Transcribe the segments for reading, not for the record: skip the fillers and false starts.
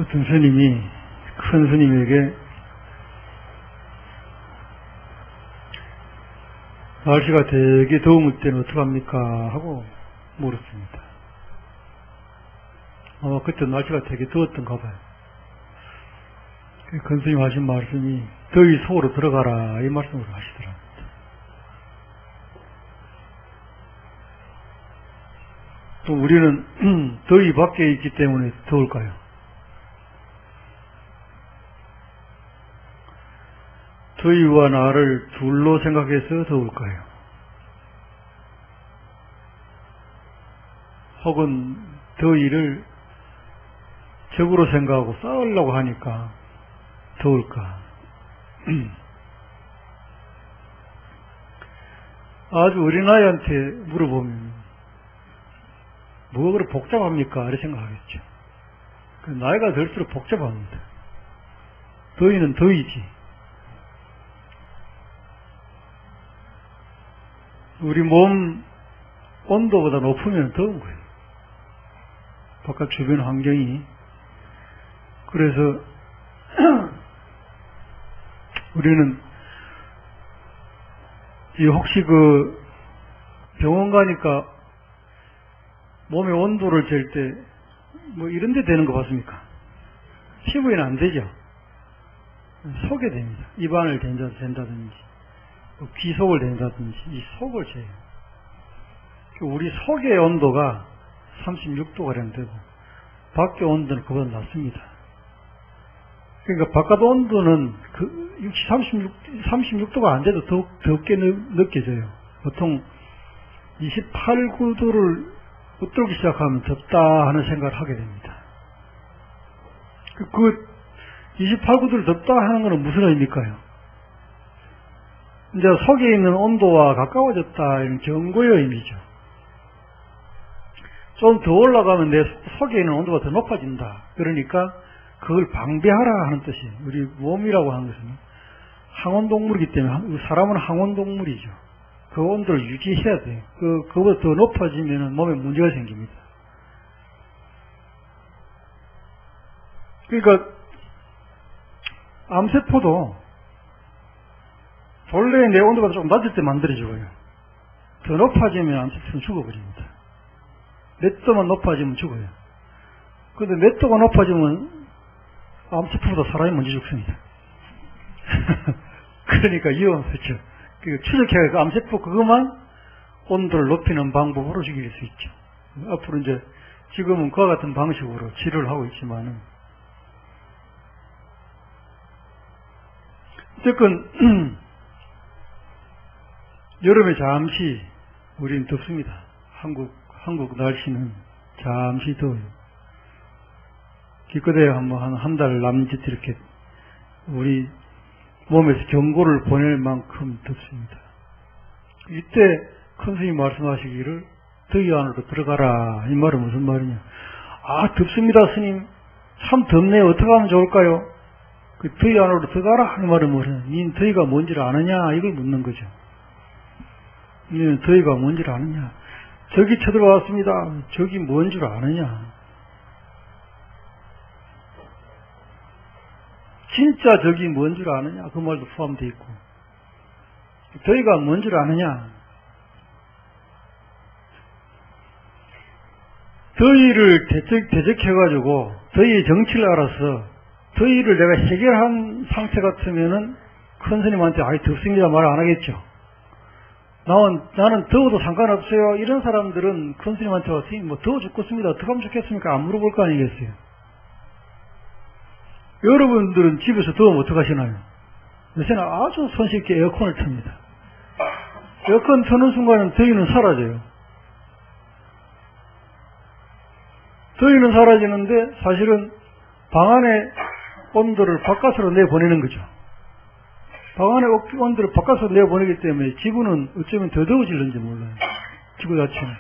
어떤 스님이 큰 스님에게 날씨가 되게 더울 때는 어떡합니까? 하고 물었습니다. 아마 그때 날씨가 되게 더웠던가 봐요. 큰 스님 하신 말씀이 더위 속으로 들어가라 이 말씀으로 하시더랍니다. 또 우리는 더위 밖에 있기 때문에 더울까요? 더위와 나를 둘로 생각해서 더울까요? 혹은 더위를 적으로 생각하고 싸우려고 하니까 더울까? 아주 어린아이한테 물어보면 뭐가 그렇게 복잡합니까? 이렇게 생각하겠죠. 나이가 들수록 복잡합니다. 더위는 더위지. 우리 몸 온도보다 높으면 더운 거예요. 바깥 주변 환경이. 그래서 우리는 혹시 병원 가니까 몸의 온도를 잴 때 뭐 이런 데 되는 거 봤습니까? 피부에는 안 되죠. 속에 됩니다. 입안을 된다든지 귀 속을 된다든지 이 속을 재요. 우리 속의 온도가 36도가량 되고 밖의 온도는 그보다 낮습니다. 그러니까 바깥 온도는 36도가 안 돼도 덥게 느껴져요. 보통 28, 9도를 웃돌기 시작하면 덥다 하는 생각을 하게 됩니다. 28, 9도를 덥다 하는 것은 무슨 의미일까요? 이제 속에 있는 온도와 가까워졌다 이런 경고의 의미죠. 좀 더 올라가면 내 속에 있는 온도가 더 높아진다. 그러니까 그걸 방비하라 하는 뜻이에요. 우리 몸이라고 하는 것은 항온동물이기 때문에 사람은 항온동물이죠. 그 온도를 유지해야 돼요. 그거보다 더 높아지면 몸에 문제가 생깁니다. 그러니까 암세포도 본래 내 온도가 좀 낮을 때 만들어져요. 더 높아지면 암세포는 죽어버립니다. 몇 도만 높아지면 죽어요. 그런데 몇 도가 높아지면 암세포보다 사람이 먼저 죽습니다. 그러니까 위험하죠. 추적해야 암세포 그것만 온도를 높이는 방법으로 죽일 수 있죠. 앞으로 이제 지금은 그와 같은 방식으로 치료를 하고 있지만은 어쨌건 여름에 잠시 우린 덥습니다. 한국 날씨는 잠시 더워요. 기껏해야 한 달 남짓 이렇게 우리 몸에서 경고를 보낼 만큼 덥습니다. 이때 큰 스님이 말씀하시기를 더위 안으로 들어가라. 이 말은 무슨 말이냐? 아, 덥습니다, 스님. 참 덥네요. 어떻게 하면 좋을까요? 그 더위 안으로 들어가라. 이 말은 뭐냐? 닌 더위가 뭔지를 아느냐? 이걸 묻는 거죠. 닌 더위가 뭔지를 아느냐? 저기 쳐들어왔습니다. 저기 뭔 줄 아느냐? 진짜 저기 뭔 줄 아느냐? 그 말도 포함되어 있고. 더위가 뭔 줄 아느냐? 더위를 대적해가지고 더위의 정치를 알아서 더위를 내가 해결한 상태 같으면은 큰 스님한테 아이 덥습니다 말 안 하겠죠. 나는 더워도 상관없어요. 이런 사람들은 큰 스님한테 와서 뭐 더워 죽겠습니다. 어떻게 하면 좋겠습니까? 안 물어볼 거 아니겠어요. 여러분들은 집에서 더우면 어떡하시나요? 요새는 아주 손쉽게 에어컨을 틉니다. 에어컨 트는 순간은 더위는 사라져요. 더위는 사라지는데 사실은 방 안의 온도를 바깥으로 내보내는 거죠. 방 안의 온도를 바깥으로 내보내기 때문에 지구는 어쩌면 더 더워질는지 몰라요. 지구 자체는.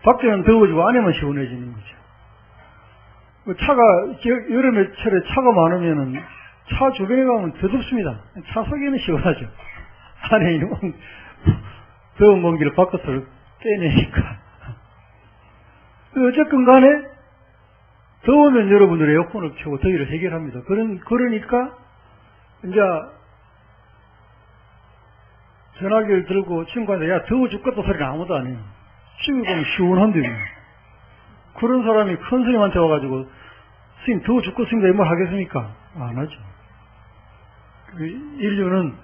밖에는 더워지고 안에만 시원해지는 거죠. 여름에 철에 차가 많으면은 차 주변에 가면 더 덥습니다. 차 속에는 시원하죠. 안에 있는 더운 공기를 바깥으로 빼내니까. 어쨌건 간에 더우면 여러분들 에어컨을 켜고 더위를 해결합니다. 그러니까 이제 전화기를 들고 친구한테 야 더워 죽겠다 소리는 아무도 안 해요. 시골 보면 시원한데 그런 사람이 큰 스님한테 와가지고 스님 더워 죽겠습니다 이 말 하겠습니까? 안 하죠. 인류는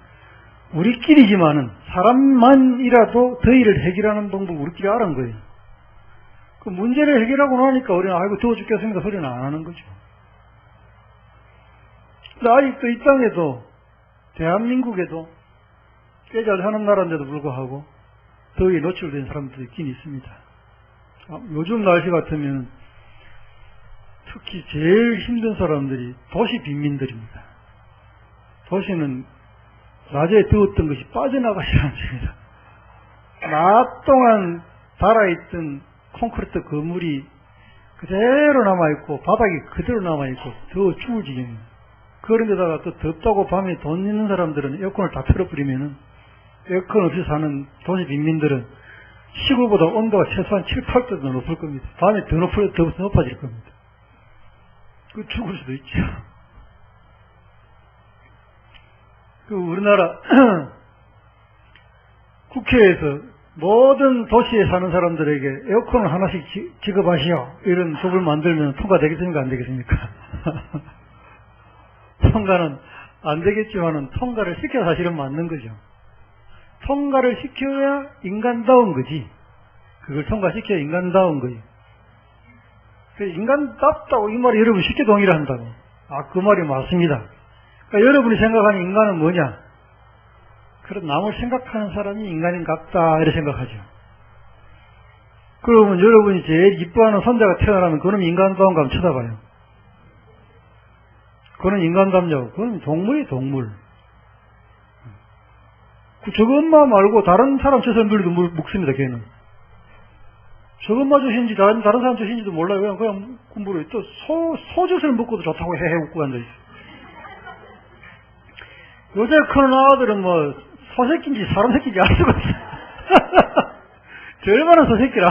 우리끼리지만은 사람만이라도 더위를 해결하는 방법 우리끼리 알은 거예요. 그 문제를 해결하고 나니까 우리는 아이고 더워 죽겠습니다 소리는 안 하는 거죠. 근데 아직도 이 땅에도 대한민국에도 꽤 잘 사는 나라인데도 불구하고 더위에 노출된 사람들이 있긴 있습니다. 요즘 날씨 같으면 특히 제일 힘든 사람들이 도시 빈민들입니다. 도시는 낮에 더웠던 것이 빠져나가지 않습니다. 낮 동안 달아있던 콘크리트 건물이 그대로 남아있고 바닥이 그대로 남아있고 더워 죽을 지경입니다. 그런데다가 또 덥다고 밤에 돈 있는 사람들은 에어컨을 다 틀어버리면은 에어컨 없이 사는 도시 빈민들은 시골보다 온도가 최소한 7, 8도 더 높을 겁니다. 밤에 더 높아질 겁니다. 그 죽을 수도 있죠. 그 우리나라 국회에서 모든 도시에 사는 사람들에게 에어컨을 하나씩 지급하시오 이런 법을 만들면 통과되겠습니까? 안 되겠습니까? 통과는 안 되겠지만은 통과를 시켜야 사실은 맞는 거죠. 통과를 시켜야 인간다운 거지. 그걸 통과시켜야 인간다운 거예요. 인간답다고 이 말이 여러분 쉽게 동의를 한다고. 그 말이 맞습니다. 그러니까 여러분이 생각하는 인간은 뭐냐? 그런 남을 생각하는 사람이 인간인 같다 이렇게 생각하죠. 그러면 여러분이 제일 이뻐하는 손자가 태어나면 그놈이 인간다운가 한번 쳐다봐요. 그건 인간답냐고. 그건 동물이에요, 동물. 저거 엄마 말고 다른 사람 젖을 물리도 묵습니다, 걔는. 저거 엄마 젖인지 다른 사람 젖인지도 몰라요. 그냥 물어요. 또 소젖을 먹고도 좋다고 헤헤 웃고 앉아있어요. 요새 큰 아들은 뭐 소새끼인지 사람 새끼인지 알 수가 없어요. 저 얼마나 소새끼라.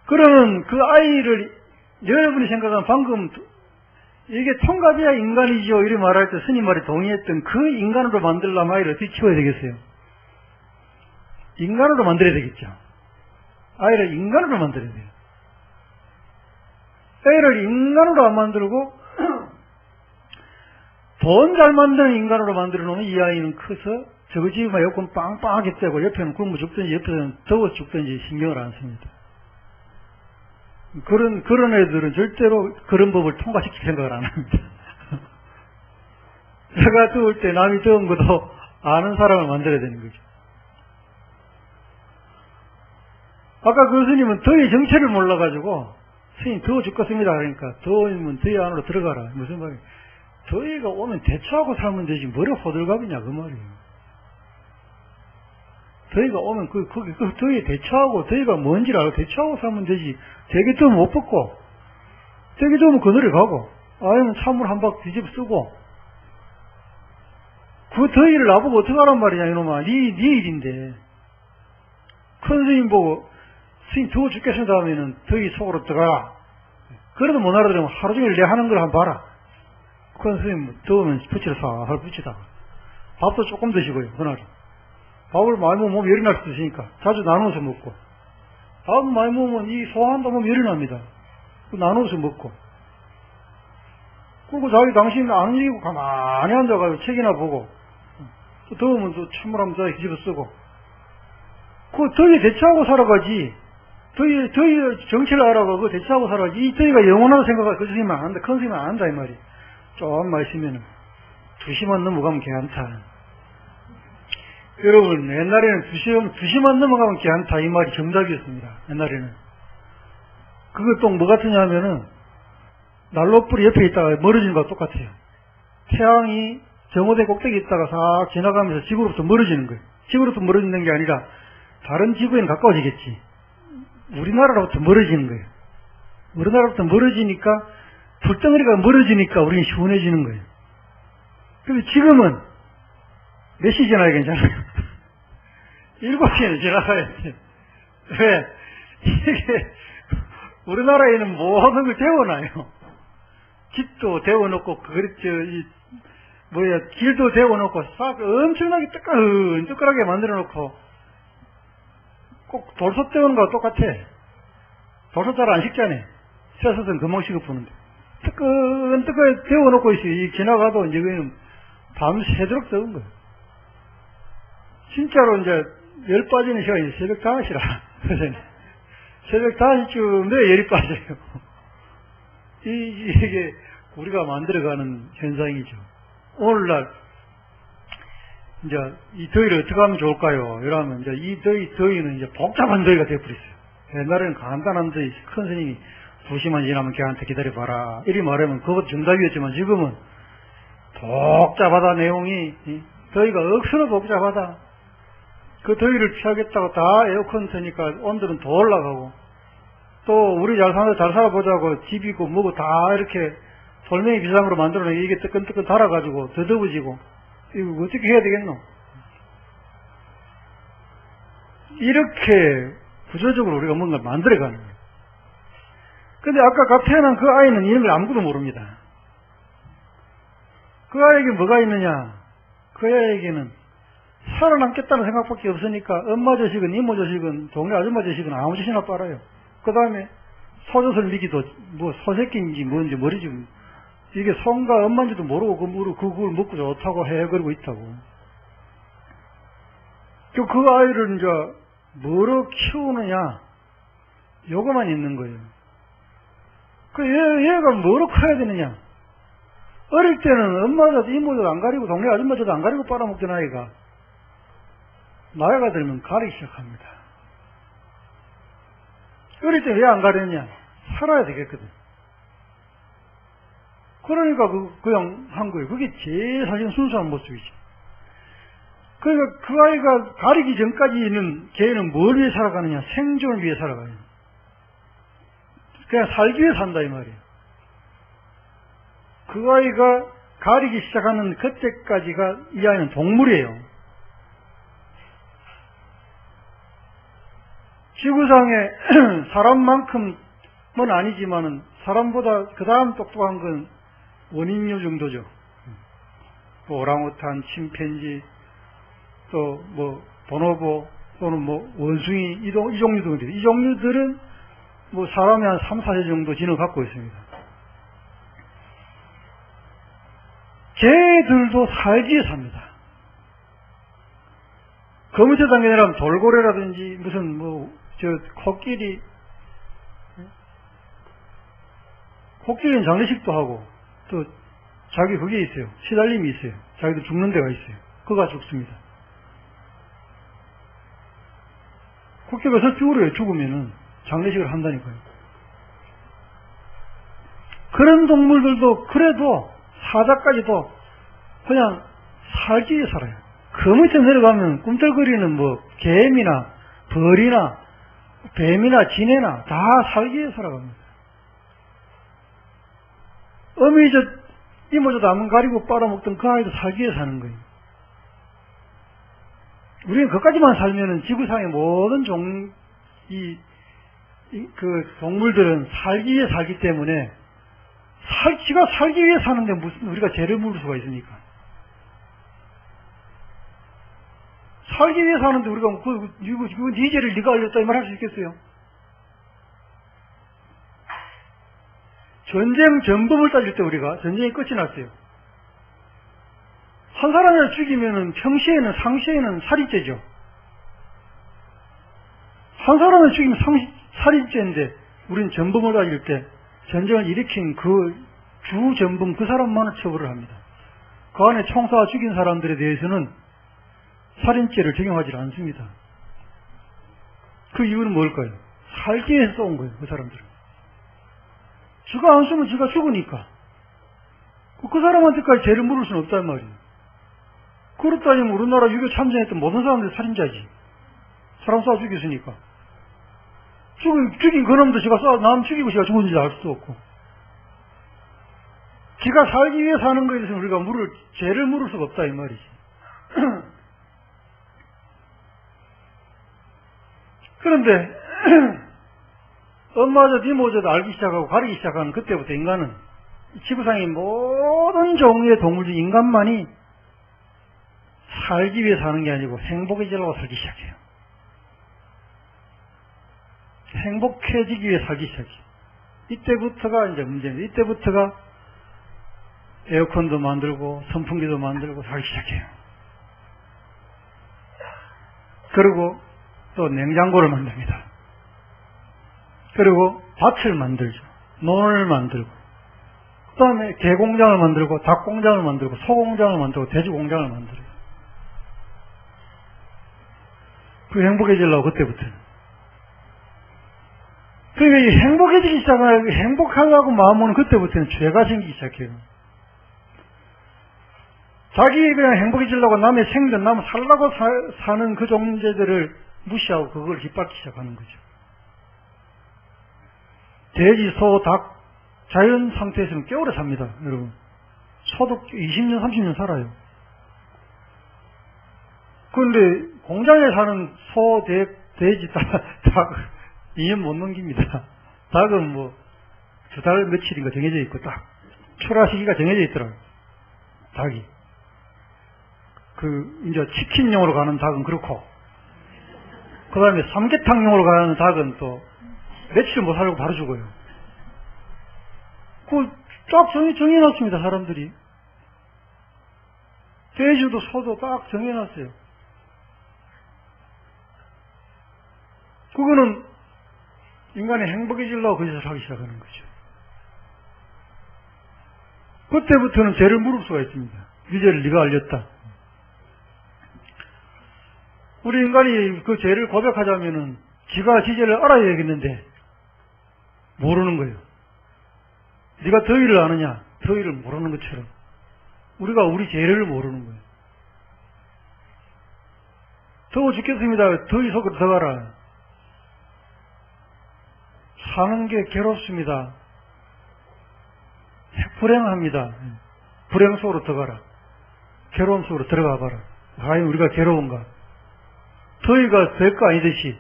그러면 그 아이를 여러분이 생각하는 방금 이게 통갑이야 인간이죠 이렇게 말할 때 스님 말에 동의했던 그 인간으로 만들려면 아이를 어떻게 키워야 되겠어요? 인간으로 만들어야 되겠죠. 아이를 인간으로 만들어야 돼요. 애를 인간으로 안 만들고 돈 잘 만드는 인간으로 만들어 놓으면 이 아이는 커서 저거 집에 에어컨 빵빵하게 떼고 옆에는 굶어 죽든지 옆에는 더워 죽든지 신경을 안 씁니다. 그런 애들은 절대로 그런 법을 통과시킬 생각을 안 합니다. 제가 더울 때 남이 더운 것도 아는 사람을 만들어야 되는 거죠. 아까 그 스님은 더위 정체를 몰라가지고 스님 더워 죽겠습니다 그러니까 더우면 더위 안으로 들어가라. 무슨 말이에요? 더위가 오면 대처하고 살면 되지 뭐를 호들갑이냐 그 말이에요. 더위가 오면 그 더위에 대처하고 더위가 뭔지를 알고 대처하고 살면 되지. 되게 더우면 못 벗고 되게 더우면 그늘에 가고 아니면 찬물 한 박 뒤집어 쓰고 그 더위를 나보고 어떡하란 말이냐 이놈아. 네 일인데 큰 스님 보고 스님 더워 죽겠습니다 하면은 더위 속으로 들어가라. 그래도 못 알아들으면 하루 종일 내 하는 걸 한번 봐라. 큰 스님 더우면 부치를 살살 부치다가 밥도 조금 드시고요. 그날 밥을 많이 먹으면 몸이 열이 날 수도 있으니까 자주 나눠서 먹고 밥 많이 먹으면 이 소화한다 보면 열이 납니다. 나눠서 먹고 그리고 자기 당신 안 움직이고 가만히 앉아가지고 책이나 보고 또 더우면 또 찬물 한번 자기 뒤집어 쓰고 그 더위에 대처하고 살아가지. 더위 정체를 알아가 그 대처하고 살아가지. 이 더위가 영원하다 생각하고 그 스님은 안 한다. 큰 스님은 안 한다 이 말이야. 조금만 있으면은 2시만 넘어가면 괜찮다. 여러분 옛날에는 2시만 넘어가면 괜찮다 이 말이 정답이었습니다. 옛날에는. 그거 또 뭐 같으냐면은 난로불이 옆에 있다가 멀어지는 거와 똑같아요. 태양이 정오대 꼭대기에 있다가 싹 지나가면서 지구로부터 멀어지는 거예요. 지구로부터 멀어지는 게 아니라 다른 지구에는 가까워지겠지. 우리나라로부터 멀어지는 거예요. 우리나라로부터 멀어지니까 불덩어리가 멀어지니까 우리는 시원해지는 거예요. 그래서 지금은 몇 시 지나야 괜찮아요? 7시에는 지나가야 돼. 왜? 이게 우리나라에는 모든 걸 데워놔요. 집도 데워놓고 길도 데워놓고 싹 엄청나게 뜨끈뜨끈하게 만들어놓고 꼭 돌솥 데우는 거와 똑같아. 돌솥 잘 안 식잖아. 쇠솥은 금방 식어보는데 뜨끈뜨끈 데워놓고 있어요. 지나가도 이제 그냥 밤새도록 뜨거운 거예요. 진짜로 이제 열 빠지는 시간이 새벽 5시라. 새벽 5시쯤 내 열이 빠져요. 이게 우리가 만들어가는 현상이죠. 오늘날 이제 이 더위를 어떻게 하면 좋을까요? 이러면 이제 이 더위는 이제 복잡한 더위가 되어버렸어요. 옛날에는 간단한 더위, 큰 스님이 2시만 지나면 걔한테 기다려봐라 이리 말하면 그것 정답이었지만 지금은 복잡하다. 내용이 더위가 억수로 복잡하다. 그 더위를 피하겠다고 다 에어컨 트니까 온도는 더 올라가고, 또 우리 잘 살아보자고 집이고 뭐고 다 이렇게 돌멩이 비상으로 만들어내 이게 뜨끈뜨끈 달아가지고 더 더워지고, 이거 어떻게 해야 되겠노? 이렇게 구조적으로 우리가 뭔가를 만들어가는 거예요. 근데 아까 갓 태어난 그 아이는 이런 걸 아무것도 모릅니다. 그 아이에게 뭐가 있느냐? 그 아이에게는 살아남겠다는 생각밖에 없으니까 엄마 자식은 이모 자식은 동네 아줌마 자식은 아무 짓이나 빨아요. 그 다음에 소젖을 미기도 뭐 소새끼인지 뭔지 모르지. 이게 손과 엄마인지도 모르고 그걸 먹고 좋다고 해그러고 있다고. 그 아이를 이제 뭐로 키우느냐, 요거만 있는 거예요. 얘가 뭐로 커야 되느냐? 어릴 때는 엄마도 이모도 안 가리고 동네 아줌마도 안 가리고 빨아먹던 아이가 나이가 들면 가리기 시작합니다. 어릴 때 왜 안 가렸냐? 살아야 되겠거든. 그러니까 그냥 한 거예요. 그게 제일 사실 순수한 모습이죠. 그러니까 그 아이가 가리기 전까지는 걔는 뭘 위해 살아가느냐? 생존을 위해 살아가요. 그냥 살기 위해 산다 이 말이에요. 그 아이가 가리기 시작하는 그때까지가 이 아이는 동물이에요. 지구상에 사람만큼은 아니지만은 사람보다 그 다음 똑똑한 건 원인류 정도죠. 뭐 오랑우탄, 침팬지, 또 뭐 보노보 또는 뭐 원숭이 이 종류들은 이 종류들은 뭐 사람이 한 3, 4세 정도 지능 갖고 있습니다. 개들도 살기 위해 삽니다. 거무새 단계라면 돌고래라든지 무슨 코끼리는 장례식도 하고 또 자기 그게 있어요. 시달림이 있어요. 자기도 죽는 데가 있어요. 그가 죽습니다. 코끼리가 서 죽으래요. 죽으면은 장례식을 한다니까요. 그런 동물들도 그래도 사자까지도 그냥 살기 위해 살아요. 그 밑에 내려가면 꿈틀거리는 뭐 개미나 벌이나 뱀이나 지네나 다 살기 위해 살아갑니다. 이모저도 안 가리고 빨아먹던 그 아이도 살기 위해 사는 거예요. 우리는 그까지만 살면은 지구상의 모든 동물들은 살기 위해 살기 때문에 지가 살기 위해 사는데 무슨 우리가 죄를 물을 수가 있습니까? 살기 위해 사는데 우리가 네 죄를 네가 알렸다 이 말 할 수 있겠어요? 전쟁 전범을 따질 때 우리가 전쟁이 끝이 났어요. 한 사람을 죽이면은 평시에는 상시에는 살인죄죠. 한 사람을 죽이면 살인죄인데 우리는 전범을 따질 때 전쟁을 일으킨 그 주 전범 그 사람만을 처벌을 합니다. 그 안에 총 쏴 죽인 사람들에 대해서는 살인죄를 적용하지 않습니다. 그 이유는 뭘까요? 살기 위해서 쏜 거예요. 그 사람들은. 지가 안 쏘면 지가 죽으니까. 그 사람한테까지 죄를 물을 수는 없단 말이에요. 그렇다면 우리나라 유교 참전했던 모든 사람들이 살인자지. 사람 쏴 죽였으니까. 죽인 그놈도 지가 남 죽이고 지가 죽은지 알 수도 없고. 지가 살기 위해 사는 거에 대해서 우리가 죄를 물을 수가 없다 이 말이지. 그런데 엄마저도 이모저도 알기 시작하고 가리기 시작하는 그때부터 인간은 지구상의 모든 종류의 동물 중 인간만이 살기 위해 사는 게 아니고 행복해지려고 살기 시작해요. 행복해지기 위해 살기 시작해요. 이때부터가 이제 문제입니다. 이때부터가 에어컨도 만들고 선풍기도 만들고 살기 시작해요. 그리고 또 냉장고를 만듭니다. 그리고 밭을 만들죠. 논을 만들고 그 다음에 개 공장을 만들고 닭 공장을 만들고 소 공장을 만들고 돼지 공장을 만들어요. 그 행복해지려고 그때부터는. 그러니까 이 행복해지기 시작하고 행복하려고 마음먹는 그때부터는 죄가 생기기 시작해요. 자기 그냥 행복해지려고 남의 생존, 남 살라고 사는 그 존재들을 무시하고 그걸 깃밟기 시작하는 거죠. 돼지, 소, 닭, 자연 상태에서는 꽤 오래 삽니다, 여러분. 소도 20년, 30년 살아요. 그런데 공장에 사는 소, 돼지, 닭 2년 못 넘깁니다. 닭은 뭐 2달 며칠인가 정해져 있고 딱 출하 시기가 정해져 있더라고요. 닭이. 이제 치킨용으로 가는 닭은 그렇고, 그 다음에 삼계탕용으로 가는 닭은 또 며칠 못 살고 바로 죽어요. 딱 정해놨습니다, 사람들이. 돼지도 소도 딱 정해놨어요. 그거는 인간이 행복해지려고 그 짓을 하기 시작하는 거죠. 그때부터는 죄를 물을 수가 있습니다. 유죄를 네가 알렸다. 우리 인간이 그 죄를 고백하자면은 지가 지죄를 알아야 되겠는데 모르는 거예요. 네가 더위를 아느냐? 더위를 모르는 것처럼 우리가 우리 죄를 모르는 거예요. 더워 죽겠습니다. 더위 속으로 들어가라. 사는 게 괴롭습니다. 불행합니다. 불행 속으로 들어가라. 괴로움 속으로 들어가 봐라. 과연 우리가 괴로운가? 더위가 될 거 아니듯이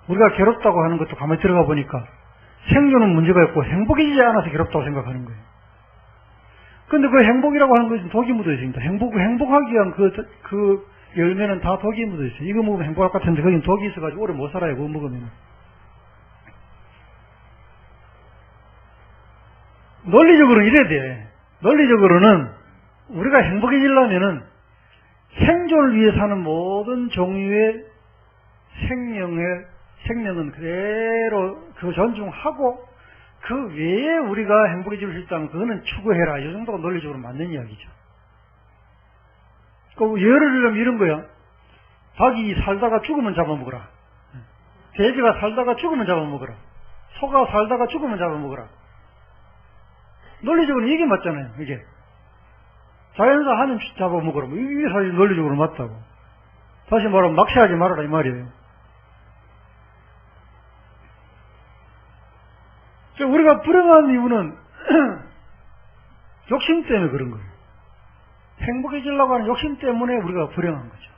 우리가 괴롭다고 하는 것도 가만히 들어가 보니까 생존은 문제가 있고 행복해지지 않아서 괴롭다고 생각하는 거예요. 그런데 그 행복이라고 하는 것은 독이 묻어 있습니다. 행복하기 위한 그 열매는 다 독이 묻어 있어요. 이거 먹으면 행복할 것 같은데 거긴 독이 있어가지고 오래 못 살아요. 그거 먹으면. 논리적으로는 이래야 돼. 논리적으로는 우리가 행복해지려면은 생존을 위해 사는 모든 종류의 생명은 그대로 그 존중하고 그 외에 우리가 행복해질 수 있다면 그거는 추구해라. 이 정도가 논리적으로 맞는 이야기죠. 예를 들면 이런 거야. 닭이 살다가 죽으면 잡아먹어라. 돼지가 살다가 죽으면 잡아먹어라. 소가 살다가 죽으면 잡아먹어라. 논리적으로 이게 맞잖아요. 이게 자연사 하면 잡아먹으라. 이게 사실 논리적으로 맞다고. 다시 말하면 낚시하지 말아라 이 말이에요. 우리가 불행한 이유는 욕심 때문에 그런 거예요. 행복해지려고 하는 욕심 때문에 우리가 불행한 거죠.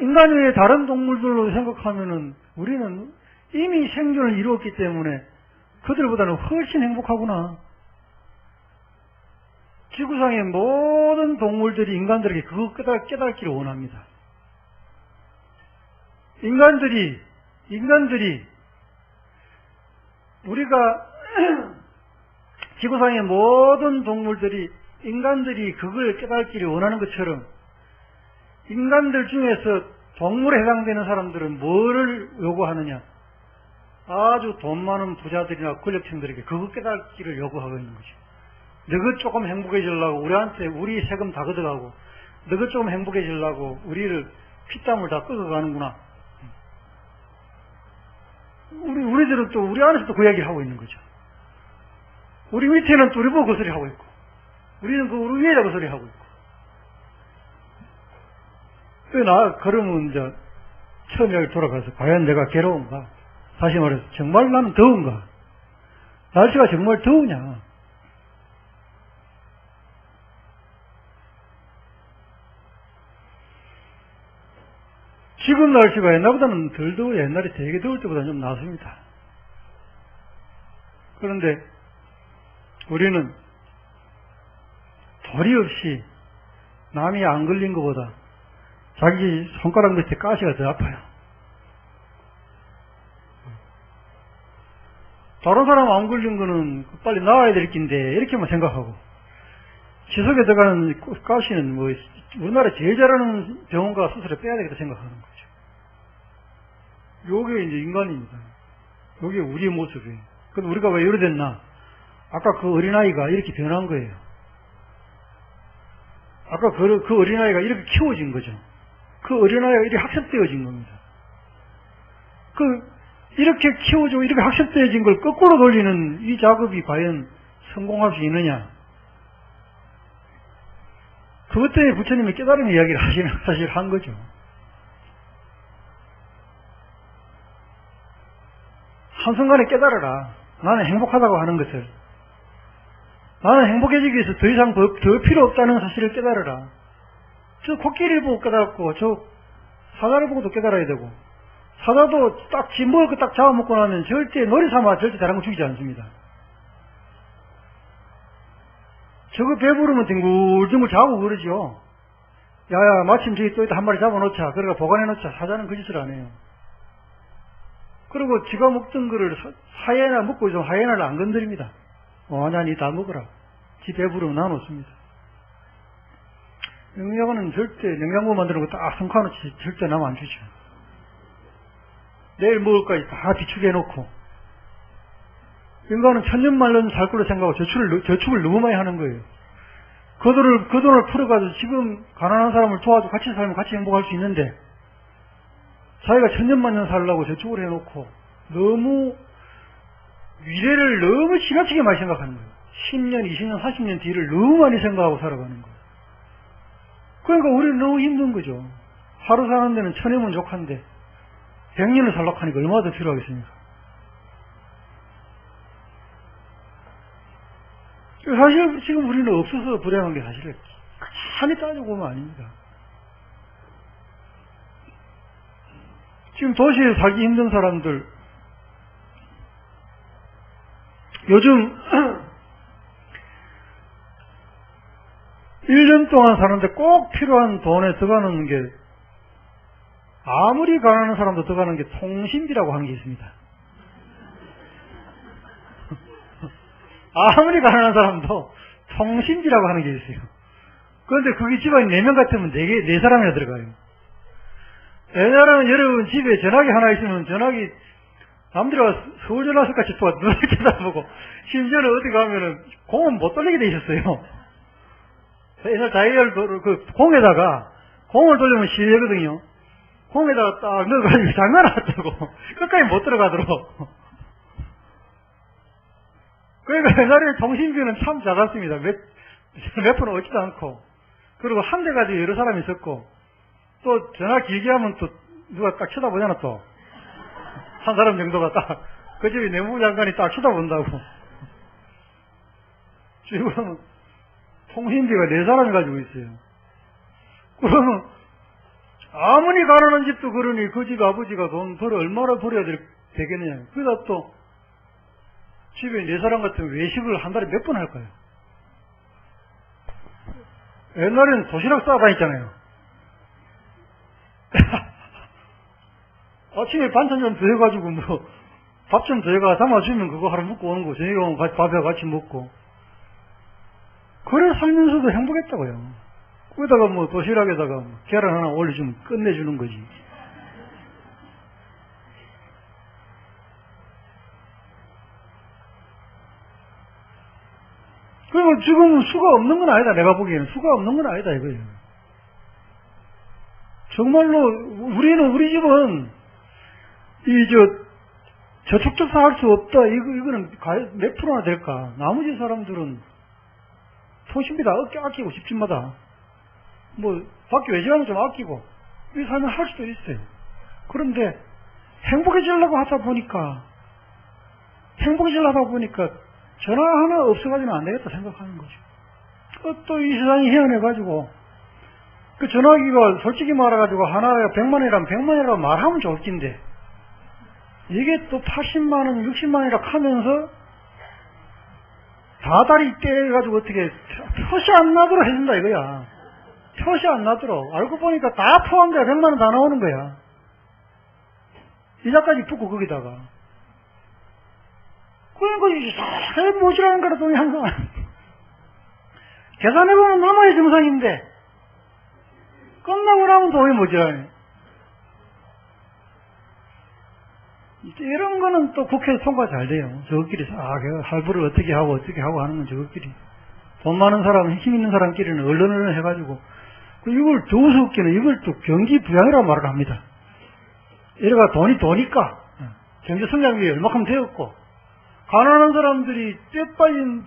인간 외에 다른 동물들로 생각하면은 우리는 이미 생존을 이루었기 때문에 그들보다는 훨씬 행복하구나. 지구상의 모든 동물들이 인간들에게 그거 깨닫기를 원합니다. 인간들이 우리가 지구상의 모든 동물들이 인간들이 그걸 깨닫기를 원하는 것처럼 인간들 중에서 동물에 해당되는 사람들은 뭐를 요구하느냐? 아주 돈 많은 부자들이나 권력층들에게 그거 깨닫기를 요구하고 있는 거죠. 너가 조금 행복해지려고 우리한테 우리 세금 다 걷어가고 너가 조금 행복해지려고 우리를 피땀을 다 끄어가는구나. 우리들은 또 우리 안에서도 그 이야기를 하고 있는 거죠. 우리 밑에는 또 우리 보고 그 소리 하고 있고 우리는 그 우리 위에다 그 소리 하고 있고. 그러면 이제 처음 이야기 돌아가서 과연 내가 괴로운가? 다시 말해서 정말 나는 더운가? 날씨가 정말 더우냐? 지금 날씨가 옛날보다는 덜 더워요. 옛날에 되게 더울 때보다 좀 낫습니다. 그런데 우리는 도리 없이 남이 안 걸린 것보다 자기 손가락 밑에 가시가 더 아파요. 다른 사람 안 걸린 거는 빨리 나와야 될 낀데 이렇게만 생각하고, 지속에 들어가는 가시는 뭐 우리나라 제일 잘하는 병원가 스스로 빼야 되겠다 생각하는 거죠. 요게 이제 인간입니다. 요게 우리의 모습이에요. 근데 우리가 왜 이래 됐나? 아까 그 어린아이가 이렇게 변한 거예요. 아까 그 어린아이가 이렇게 키워진 거죠. 그 어린아이가 이렇게 학습되어진 겁니다. 이렇게 키워주고 이렇게 학습되어진 걸 거꾸로 돌리는 이 작업이 과연 성공할 수 있느냐? 그것 때문에 부처님이 깨달음 이야기를 사실 한 거죠. 한순간에 깨달아라. 나는 행복하다고 하는 것을. 나는 행복해지기 위해서 더 이상 더 필요 없다는 사실을 깨달아라. 저 코끼리를 보고 깨달았고, 저 사자를 보고도 깨달아야 되고, 사자도 딱 지 먹을 거 딱 잡아먹고 나면 절대 놀이 삼아 절대 다른 거 죽이지 않습니다. 저거 배부르면 뒹굴뒹굴 자고 그러죠. 야야, 마침 저기 또 있다 한 마리 잡아놓자. 그러니까 보관해놓자. 사자는 그 짓을 안 해요. 그리고 지가 먹던 거를 하이에나 먹고 있으면 하이에나를 안 건드립니다. 니 다 먹어라. 지 배부르면 나눠놓습니다. 영양은 절대 냉장고 만드는 거 딱 성과놓지 절대 남 안 주죠. 내일 먹을 거까지 다 비축해 놓고, 인간은 천년만년 살 걸로 생각하고 저축을 너무 많이 하는 거예요. 그 돈을 풀어가지고 지금 가난한 사람을 도와주고 같이 살면 같이 행복할 수 있는데, 자기가 천년만년 살려고 저축을 해놓고 너무 미래를 너무 지나치게 많이 생각하는 거예요. 10년, 20년, 40년 뒤를 너무 많이 생각하고 살아가는 거예요. 그러니까 우리는 너무 힘든 거죠. 하루 사는 데는 1000년이면 족한데 100년을 살려고 하니까 얼마나 더 필요하겠습니까? 사실 지금 우리는 없어서 불행한 게 사실은 가만히 따지고 보면 아닙니다. 지금 도시에 살기 힘든 사람들, 요즘 1년 동안 사는데 꼭 필요한 돈에 들어가는 게, 아무리 가난한 사람도 들어가는 게 통신비라고 하는 게 있습니다. 아무리 가난한 사람도 통신비라고 하는 게 있어요. 그런데 그게 집안이 4명 같으면 4사람이나 들어가요. 옛날에는 여러분 집에 전화기 하나 있으면 전화기 남들과 서울 전화선같이 또 눈을 쳐다보고, 심지어는 어디 가면은 공은 못 돌리게 돼 있었어요. 옛날 다이얼 공에다가, 공을 돌리면 실례거든요. 공에다가 딱 넣어가지고 장난하다고 끝까지 못 들어가도록. 그러니까 옛날에 통신비는 참 작았습니다. 몇 푼 얻지도 않고. 그리고 한 대 가지고 여러 사람이 있었고, 또 전화 길게 하면 또 누가 딱 쳐다보잖아. 또 한 사람 정도가 딱 그 집에 내무부 장관이 딱 쳐다본다고. 지금 통신비가 4사람이 가지고 있어요. 그러면 아무리 가난한 집도 그러니 그 집 아버지가 돈 얼마나 벌어야 되겠느냐. 그러다 또 집에 4사람 같으면 외식을 한 달에 몇 번 할까요? 옛날에는 도시락 싸다니잖아요. 아침에 반찬 좀 더 해가지고 밥 좀 더 해가 담아주면 그거 하루 먹고 오는 거, 저녁에 오면 밥에 같이 먹고. 그래 살면서도 행복했다고요. 거기다가 도시락에다가 계란 하나 올려주면 끝내주는 거지. 그리고 지금은 수가 없는 건 아니다. 내가 보기에는 수가 없는 건 아니다 이거예요. 정말로 우리 집은 저축조사 할 수 없다. 이거는 몇 프로나 될까? 나머지 사람들은 통신비 다 아끼고 집집마다 밖에 외지하면 좀 아끼고 이 살면 할 수도 있어요. 그런데 행복해지려고 하다 보니까 전화 하나 없어가지고는 안 되겠다 생각하는 거죠. 또 이 세상이 희한해가지고 그 전화기가 솔직히 말해가지고 하나에 100만원이라면 100만원이라고 말하면 좋을 텐데, 이게 또 80만원, 60만원이라 하면서 다다리 떼가지고 어떻게 표시 안 나도록 해준다 이거야. 표시 안 나도록. 알고 보니까 다 포함돼야 100만원 다 나오는 거야. 이자까지 붙고 거기다가. 그러니까 이상하게 모시라는 거라 돈이 항상. 계산해보면 남아야 정상인데, 끝나고 나면 돈이 모자라네. 이런 거는 또 국회에서 통과 잘 돼요. 저것끼리 할부를 어떻게 하고 하는 건 저것끼리. 돈 많은 사람, 힘 있는 사람끼리는 얼른얼른 해가지고, 이걸 더 우습게는 이걸 또 경기 부양이라고 말을 합니다. 이래가 돈이 도니까, 경제 성장률이 얼마큼 되었고, 가난한 사람들이 뼈 빠진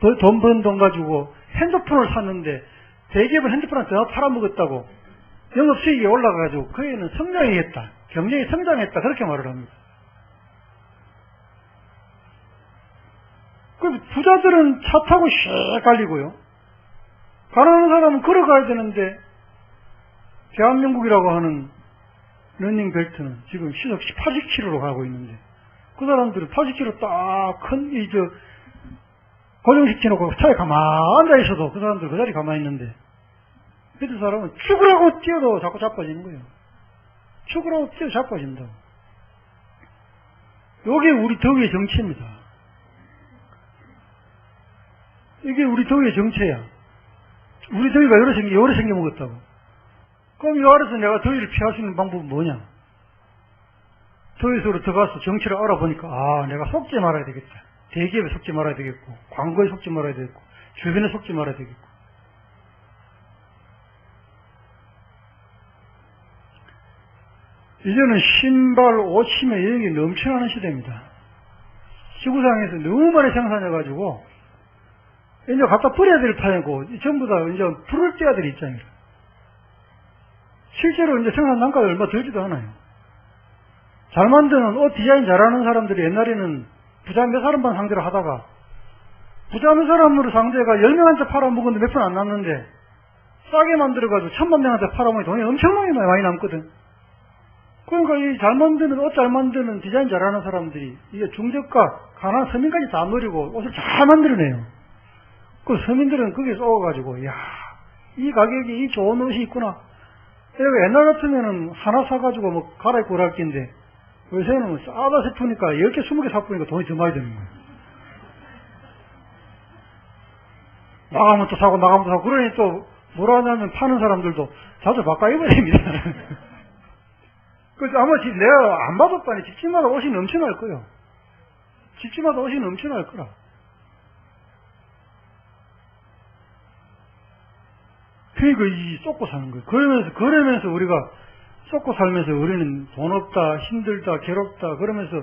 돈 번 돈 가지고 핸드폰을 샀는데, 대기업은 핸드폰을 더 팔아먹었다고, 영업 수익이 올라가가지고, 그 애는 성장이 했다. 경쟁이 성장했다. 그렇게 말을 합니다. 그 부자들은 차 타고 씩 갈리고요. 가난한 사람은 걸어가야 되는데, 대한민국이라고 하는 러닝벨트는 지금 시속 80km로 가고 있는데, 그 사람들은 80km 딱 큰, 고정시켜놓고 차에 가만히 앉아있어도 그 사람들 그 자리 가만히 있는데, 그 사람은 죽으라고 뛰어도 자꾸 자빠지는 거예요. 죽으라고 뛰어도 자빠진다고. 이게 우리 더위의 정체입니다. 이게 우리 더위의 정체야. 우리 더위가 여러 생겨 먹었다고. 그럼 이 아래서 내가 더위를 피할 수 있는 방법은 뭐냐? 더위 속으로 들어가서 정치를 알아보니까, 내가 속지 말아야 되겠다. 대기업에 속지 말아야 되겠고, 광고에 속지 말아야 되겠고, 주변에 속지 말아야 되겠고. 이제는 신발, 옷침에 이런 게 넘쳐나는 시대입니다. 지구상에서 너무 많이 생산해가지고, 이제 갖다 버려야 될 판이고, 전부 다 이제 불을 떼야 될 입장이라. 실제로 이제 생산 단가가 얼마 들지도 않아요. 잘 만드는 옷 디자인 잘하는 사람들이 옛날에는 부자 몇 사람만 상대로 하다가, 부자 몇 사람으로 상대가 10명한테 팔아먹었는데 몇 푼 안 남는데, 싸게 만들어가지고 1000만 명한테 팔아먹으면 돈이 엄청나게 많이 남거든. 그러니까 이 잘 만드는, 옷 잘 만드는, 디자인 잘하는 사람들이, 이게 중저가, 가난한 서민까지 다 노리고 옷을 잘 만들어내요. 그 서민들은 거기에 쏘아가지고, 이야, 이 가격에 이 좋은 옷이 있구나. 그러니까 옛날 같으면은 하나 사가지고 뭐 갈아입고 그럴 낀데, 요새는 싸다 싶으니까 10개, 20개 사보니까 돈이 더 많이 드는 거예요. 나가면 또 사고, 나가면 또 사고, 그러니 또 뭐라 하냐면 파는 사람들도 자주 바꿔 입어야 됩니다. 그래서 아마 내가 안 받았다니 집집마다 옷이 넘쳐날 거예요. 집집마다 옷이 넘쳐날 거라. 그러니까 이 쏟고 사는 거예요. 그러면서 우리가 쏟고 살면서 우리는 돈 없다, 힘들다, 괴롭다, 그러면서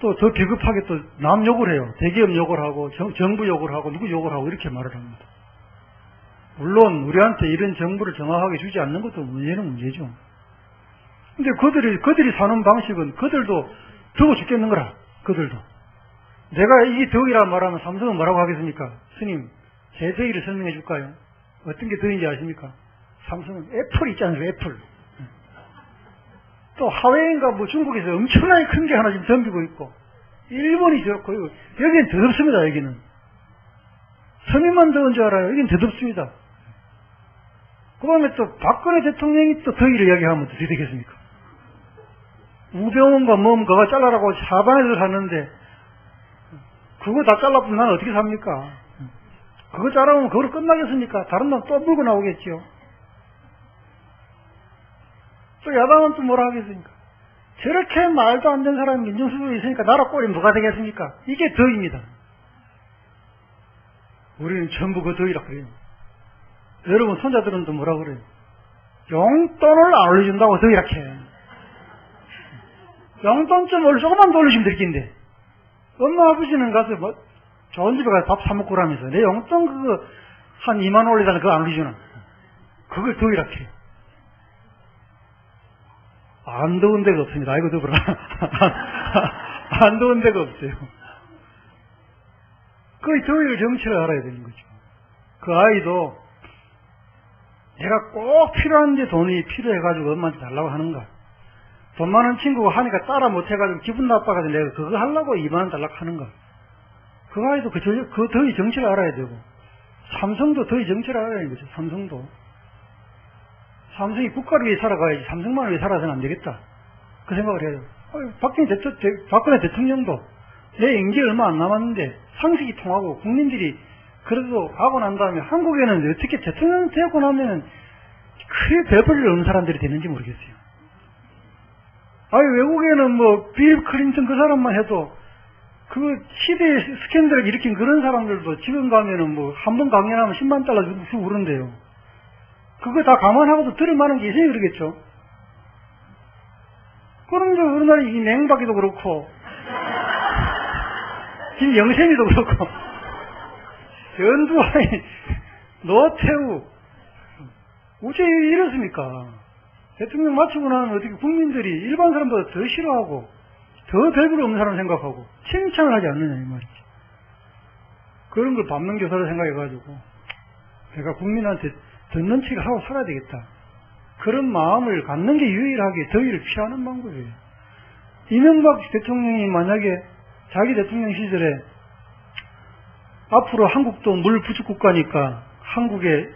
또 더 비겁하게 또 남 욕을 해요. 대기업 욕을 하고, 정부 욕을 하고, 누구 욕을 하고, 이렇게 말을 합니다. 물론, 우리한테 이런 정보를 정확하게 주지 않는 것도 문제죠. 근데 그들이 사는 방식은 그들도 더워 죽겠는 거라, 그들도. 내가 이게 더위라 말하면 삼성은 뭐라고 하겠습니까? 스님, 제 더위를 설명해 줄까요? 어떤 게 더위인지 아십니까? 삼성은 애플 있지 않습니까? 애플. 또 하웨이인가 뭐 중국에서 엄청나게 큰 게 하나 지금 덤비고 있고, 일본이 좋고, 여기는 더 덥습니다, 여기는. 서민만 더운 줄 알아요. 여기는 더 덥습니다. 그 다음에 또 박근혜 대통령이 또 더위를 이야기하면 어떻게 되겠습니까? 우병우인가 뭔가가 잘라라고 사방에서 샀는데, 그거 다 잘라보면 나는 어떻게 삽니까? 그거 자르면 그거로 끝나겠습니까? 다른 놈 또 물고 나오겠죠. 또 야당은 또 뭐라 하겠습니까? 저렇게 말도 안 되는 사람이 민정수석에 있으니까 나라 꼴이 뭐가 되겠습니까? 이게 더위입니다. 우리는 전부 그 더위라 그래요. 여러분 손자들은 또 뭐라 그래요? 용돈을 안 올려준다고 더위라 해요. 용돈 좀 조금만 더 올려주면 될 텐데, 엄마 아버지는 가서 뭐 좋은 집에 가서 밥 사 먹고 그러면서 내 용돈 그거 한 2만 원 올리다가 그거 안 올려주나? 그걸 더위라 해요. 안 더운 데가 없습니다. 아이고 더불어. 안 더운 데가 없어요. 그 더위를 정체를 알아야 되는 거죠. 그 아이도 내가 꼭 필요한데 돈이 필요해가지고 엄마한테 달라고 하는가? 돈 많은 친구가 하니까 따라 못해가지고 기분 나빠가지고 내가 그거 하려고 2만 원 달라고 하는가? 그거 해도 그 더위 정치를 알아야 되고, 삼성도 더위 정치를 알아야 되는 거죠, 삼성도. 삼성이 국가를 위해 살아가야지, 삼성만을 위해 살아서는 안 되겠다. 그 생각을 해요. 박근혜 대통령도 내 임기 얼마 안 남았는데 상식이 통하고 국민들이 그래도 가고 난 다음에 한국에는 어떻게 대통령 되고 나면 크게 별 볼일 없는 사람들이 되는지 모르겠어요. 아니, 외국에는 뭐, 빌 클린턴 그 사람만 해도 그 시대의 스캔들을 일으킨 그런 사람들도 지금 가면은 뭐, 한 번 강연하면 10만 달러 주고 그런데요. 그거 다 감안하고도 들을 만한 게 있어야 그러겠죠. 그럼 이제 우리나라 이 냉박이도 그렇고, 김영sem이도 그렇고, 전두환이, 노태우, 어째 이렇습니까? 대통령 마치고 나면 어떻게 국민들이 일반 사람보다 더 싫어하고, 더 별볼 없는 사람 생각하고, 칭찬을 하지 않느냐, 이 말이지. 그런 걸 밟는 교사를 생각해가지고, 내가 국민한테 듣는 척을 하고 살아야 되겠다. 그런 마음을 갖는 게 유일하게 더위를 피하는 방법이에요. 이명박 대통령이 만약에 자기 대통령 시절에 앞으로 한국도 물 부족 국가니까 한국에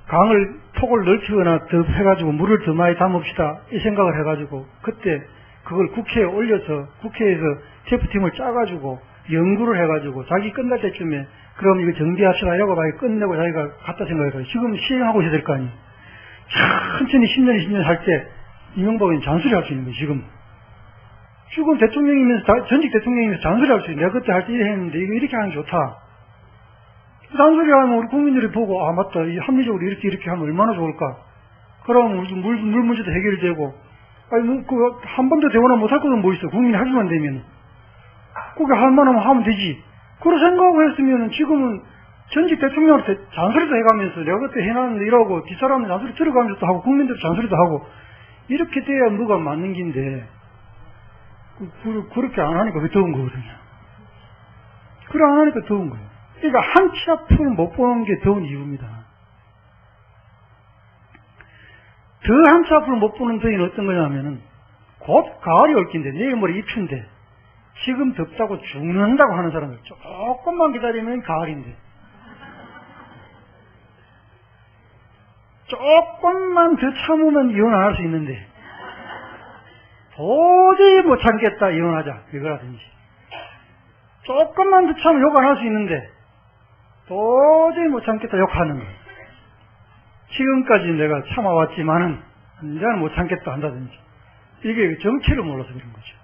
강을 폭을 넓히거나 더 해가지고 물을 더 많이 담읍시다 이 생각을 해가지고 그때 그걸 국회에 올려서 국회에서 TF팀을 짜가지고 연구를 해가지고 자기 끝날 때쯤에 그럼 이거 정비합시다 이러고 자기 끝내고 자기가 갔다 생각해서 지금 시행하고 있어야 될 거 아니에요. 천천히 10년 20년 할 때 이명박은 잔소리 할 수 있는 거예요. 지금 대통령이면서 전직 대통령이면서 잔소리 할 수 있어요. 내가 그때 할 때 했는데 이거 이렇게 하는 게 좋다. 잔소리 하면 우리 국민들이 보고 아 맞다 이 합리적으로 이렇게 하면 얼마나 좋을까. 그럼 물 문제도 해결되고 아니 한 번도 대화나 못할 것은 뭐 있어. 국민이 하기만 되면 그게 할 만하면 하면 되지. 그런 생각을 했으면 지금은 전직 대통령한테 잔소리도 해가면서 내가 그때 해놨는데 이러고 뒷사람은 잔소리 들어가면서도 하고 국민들 잔소리도 하고 이렇게 돼야 뭐가 맞는 긴데 그렇게 안 하니까 더운 거거든요. 그래 안 하니까 더운 거예요. 그러니까 한 치 앞을 못 보는 게 더운 이유입니다. 더 한 치 앞을 못 보는 더위는 어떤 거냐면은 곧 가을이 올 긴데 내일 모레 입춘데 지금 덥다고 죽는다고 하는 사람들 조금만 기다리면 가을인데 조금만 더 참으면 이혼 안 할 수 있는데 도저히 못 참겠다 이혼하자 이거라든지 조금만 더 참으면 욕 안 할 수 있는데 도저히 못 참겠다 욕하는 거. 지금까지 내가 참아왔지만은 이제는 못 참겠다 한다든지 이게 정체를 몰라서 그런 거죠.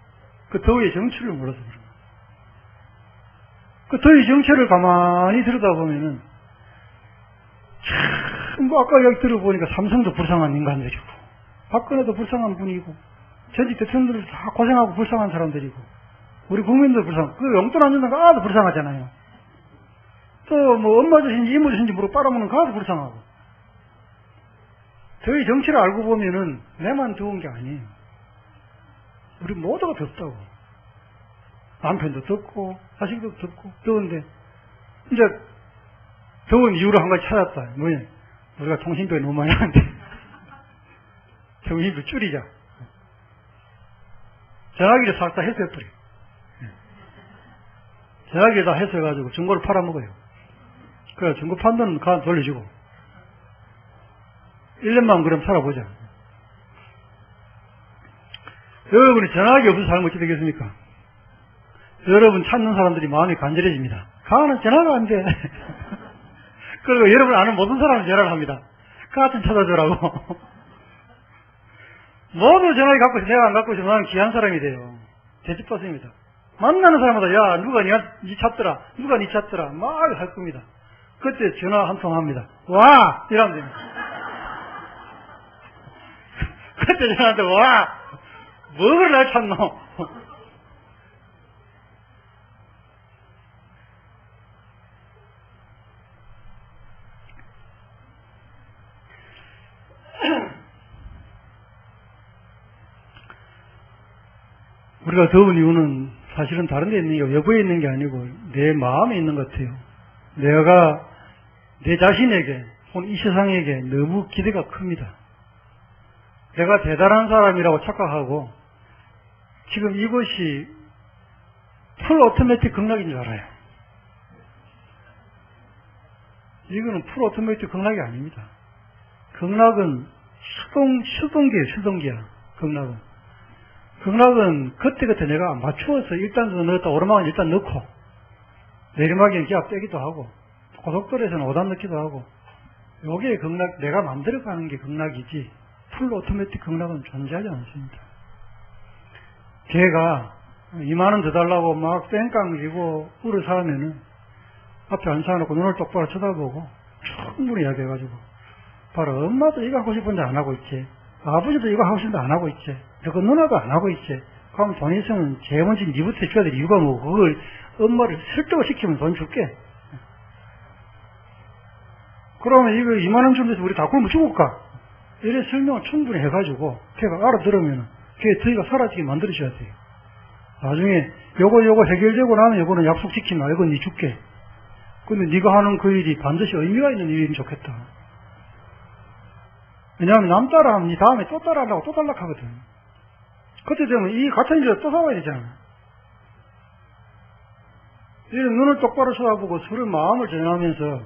그 더위의 정체를 몰라서 그런 거예요. 그 더위 정체를 가만히 들여다보면은 참 뭐 아까 여기 들어보니까 삼성도 불쌍한 인간들이고 박근혜도 불쌍한 분이고 전직 대통령들도 다 고생하고 불쌍한 사람들이고 우리 국민도 불쌍하고 그 용돈 안 준다는 거 아도 불쌍하잖아요. 또 뭐 엄마 주신지 이모 주신지 물어 빨아먹는 거 아도 불쌍하고 더위 정체를 알고 보면은 내만 더운 게 아니에요. 우리 모두가 덥다고. 남편도 덥고 자식도 덥고 더운데 이제 더운 이유를 한 가지 찾았다. 뭐냐? 우리가 통신비가 너무 많이 하는데 통신비 줄이자. 전화기를 싹 다 해소해버려. 전화기를 다 해소해가지고 중고를 팔아먹어요. 그래 중고 판 돈 가 돌려주고 1년만 그럼 살아보자. 여러분이 전화기 없어서 살면 어찌 되겠습니까? 여러분 찾는 사람들이 마음이 간절해집니다. 가는 전화가 안 돼. 그리고 여러분 아는 모든 사람은 전화를 합니다. 가 좀 찾아주라고. 모두 전화기 갖고 있어. 내가 안 갖고 있으면 나는 귀한 사람이 돼요. 대집받습니다. 만나는 사람마다 야 누가 니 찾더라. 누가 니 찾더라. 막 할 겁니다. 그때 전화 한 통 합니다. 와! 이러면 됩니다. 그때 전화한테 와! 뭐를 날 찾노? 우리가 더운 이유는 사실은 다른 데 있는 게 외부에 있는 게 아니고 내 마음에 있는 것 같아요. 내가 내 자신에게 혹은 이 세상에게 너무 기대가 큽니다. 내가 대단한 사람이라고 착각하고 지금 이것이 풀 오토매틱 극락인 줄 알아요. 이거는 풀 오토매틱 극락이 아닙니다. 극락은 수동기야, 극락은. 극락은 그때그때 내가 맞추어서 1단도 넣었다, 오르막은 일단 넣고, 내리막에는 기압 빼기도 하고, 고속도로에서는 5단 넣기도 하고, 요게 극락, 내가 만들어가는 게 극락이지, 풀 오토매틱 극락은 존재하지 않습니다. 걔가 2만원 더 달라고 막 뺑깡지고 울어서하면은 앞에 앉혀놓고 눈을 똑바로 쳐다보고 충분히 이야기해가지고 바로 엄마도 이거 하고 싶은데 안 하고 있지, 아버지도 이거 하고 싶은데 안 하고 있지, 그 누나도 안 하고 있지. 그럼 돈 있으면 제일 먼저 니부터 줘야 될 이유가 뭐, 그걸 엄마를 설득을 시키면 돈 줄게. 그러면 이거 2만원 주면서 우리 다 굶어 죽을까? 이래 설명을 충분히 해가지고 걔가 알아들으면 걔 저희가 사라지게 만들어줘야 돼요. 나중에 요거 해결되고 나면 요거는 약속 지키면 이건 니 줄게. 근데 네가 하는 그 일이 반드시 의미가 있는 일이면 좋겠다. 왜냐하면 남 따라하면 니 다음에 또 따라하려고 또 탈락하거든. 그때 되면 이 같은 일을 또 싸워야 되잖아. 이런 눈을 똑바로 쳐다보고 서로 마음을 전하면서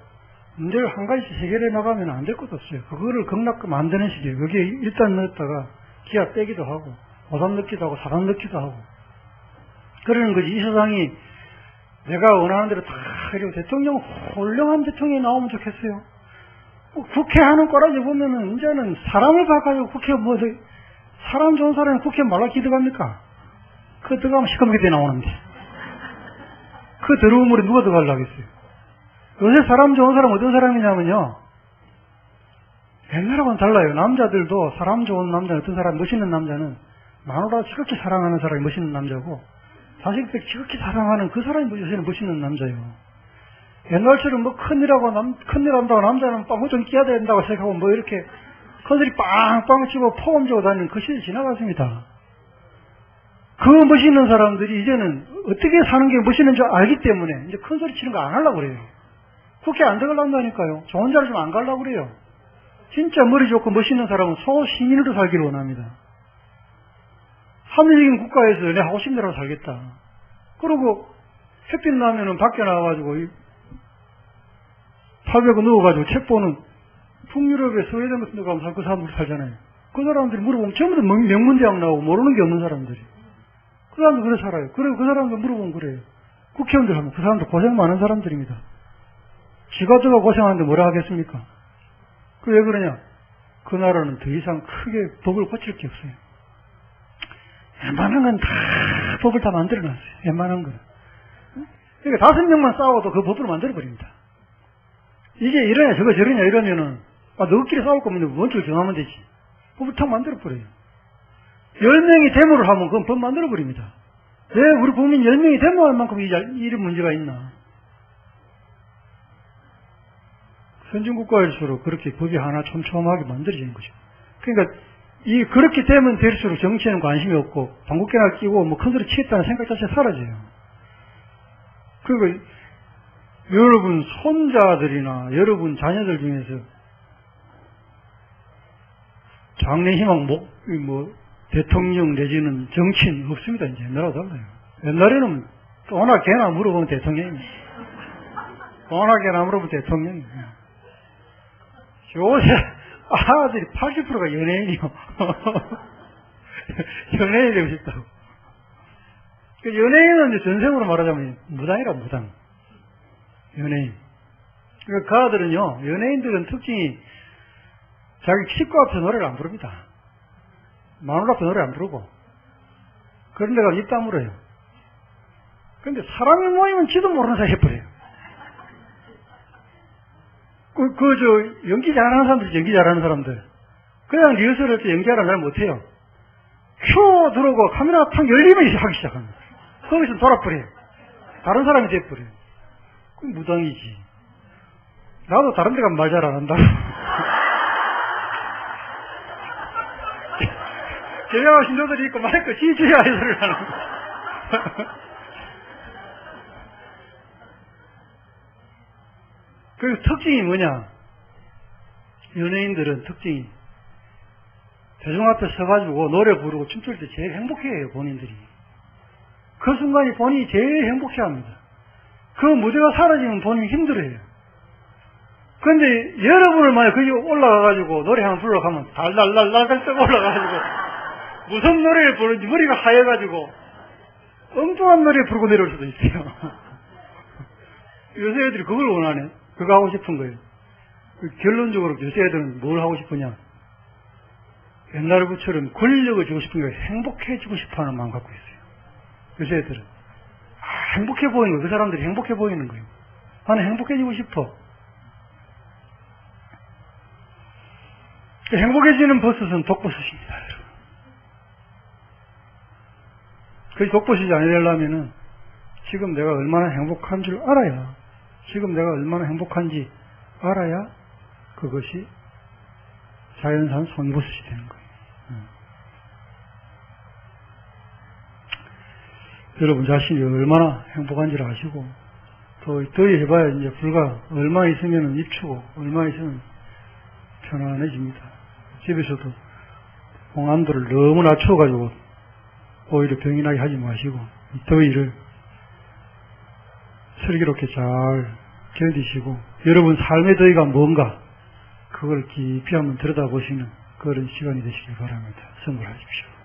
문제를 한 가지씩 해결해 나가면 안 될 것도 없어요. 그거를 극락 만드는 식이에요. 여기에 일단 넣었다가 기압 빼기도 하고 5단 넣기도 하고 4단 넣기도 하고 그러는 거지. 이 세상이 내가 원하는 대로 다 하려고 대통령, 훌륭한 대통령이 나오면 좋겠어요. 국회 하는 꼬라지 보면은 이제는 사람을 바꿔가지고 국회 사람 좋은 사람이 국회 말라 기들어갑니까? 그 들어가면 시커멓게 돼 나오는데. 그 더러운 물에 누가 들어가려고 했어요? 요새 사람 좋은 사람 어떤 사람이냐면요. 옛날하고는 달라요. 남자들도 사람 좋은 남자, 어떤 사람, 멋있는 남자는 마누라 지극히 사랑하는 사람이 멋있는 남자고, 자식들 지극히 사랑하는 그 사람이 요새는 멋있는 남자예요. 옛날처럼 뭐 큰일 한다고 남자는 빵 좀 끼야 된다고 생각하고 뭐 이렇게 큰소리 빵빵 치고 포옹 주고 다니는 그 시대 지나갔습니다. 그 멋있는 사람들이 이제는 어떻게 사는 게 멋있는 줄 알기 때문에 이제 큰소리 치는 거 안 하려고 그래요. 국회 안 들어가려니까요. 좋은 자리 좀 안 가려고 그래요. 진짜 머리 좋고 멋있는 사람은 소시민으로 살기를 원합니다. 합리적인 국가에서 내 하고 싶은 대로 살겠다. 그러고 햇빛 나면은 밖에 나와가지고 파벽에 누워가지고 책 보는 북유럽의 스웨덴 같은 데 가면 그 사람들이 살잖아요. 그 사람들이 물어보면 전부 다 명문대학 나오고 모르는 게 없는 사람들이. 그 사람도 그래 살아요. 그리고 그 사람도 물어보면 그래요. 국회의원들 하면 그 사람도 고생 많은 사람들입니다. 지가 고생하는데 뭐라 하겠습니까? 그 왜 그러냐? 그 나라는 더 이상 크게 법을 고칠 게 없어요. 웬만한 건 다 법을 다 만들어놨어요. 웬만한 건. 그러니까 5명만 싸워도 그 법으로 만들어버립니다. 이게 이러냐 저거 저러냐 이러면은 너희끼리 싸울 거면 원칙을 정하면 되지. 법을 탁 만들어버려요. 10명이 데모를 하면 그건 법 만들어버립니다. 왜 우리 국민 10명이 데모할 만큼 이런 문제가 있나? 선진국가일수록 그렇게 법이 하나 촘촘하게 만들어지는 거죠. 그러니까 그렇게 되면 될수록 정치에는 관심이 없고 방귀깨나 끼고 뭐 큰소리 치겠다는 생각 자체가 사라져요. 그리고 여러분 손자들이나 여러분 자녀들 중에서 장래희망 대통령 내지는 정치인 없습니다. 이제 옛날하고 달라요. 옛날에는 또나 개나 물어보면 대통령입니다. 또나 개나 물어보면 대통령입니다. 요새 아들이 80%가 연예인이요. 연예인이 되고 싶다고. 연예인은 이제 전생으로 말하자면 무당이라 무당. 연예인. 그러니까 그 아들은요, 연예인들은 특징이 자기 식구 앞에서 노래를 안 부릅니다. 마누라 앞에 노래 안 부르고. 그런 데가 입 다물어요. 근데 사람이 모이면 지도 모르는 사이 해버려요. 연기 잘하는 사람들, 연기 잘하는 사람들. 그냥 리허설 할 때 연기하라는 사람 못해요. 큐 들어오고 카메라 탁 열리면 하기 시작합니다. 거기서 돌아버려요. 다른 사람이 돼버려요. 그럼 무당이지. 나도 다른 데 가면 말 잘 안 한다. 제명한 신도들이 있고 마이크 지지야 해설을 하는 거야. 그리고 특징이 뭐냐? 연예인들은 특징이 대중 앞에 서가지고 노래 부르고 춤출 때 제일 행복해해요, 본인들이. 그 순간이 본인이 제일 행복해합니다. 그 무대가 사라지면 본인이 힘들어해요. 그런데 여러분을 만약 거기 올라가가지고 노래 한번 불러가면 달달달달 뜨고 올라가가지고 무슨 노래를 부르는지 머리가 하얘가지고 엉뚱한 노래 부르고 내려올 수도 있어요. 요새 애들이 그걸 원하네. 그거 하고 싶은 거예요. 결론적으로 요새 애들은 뭘 하고 싶으냐? 옛날처럼 권력을 주고 싶은 게 행복해지고 싶어 하는 마음 갖고 있어요. 요새 애들은. 행복해 보이는 거예요. 그 사람들이 행복해 보이는 거예요. 나는 행복해지고 싶어. 행복해지는 버섯은 독버섯입니다, 여러분. 그 독버섯이 아니려면은 지금 내가 얼마나 행복한 줄 알아야, 지금 내가 얼마나 행복한지 알아야 그것이 자연산 송이버섯이 되는 거예요. 여러분 자신이 얼마나 행복한지를 아시고, 또 더위 해봐야 이제 불과 얼마 있으면 입추고, 얼마 있으면 편안해집니다. 집에서도 온도를 너무 낮춰가지고 오히려 병이 나게 하지 마시고, 이 더위를 슬기롭게 잘 견디시고, 여러분 삶의 더위가 뭔가, 그걸 깊이 한번 들여다보시는 그런 시간이 되시길 바랍니다. 선물하십시오.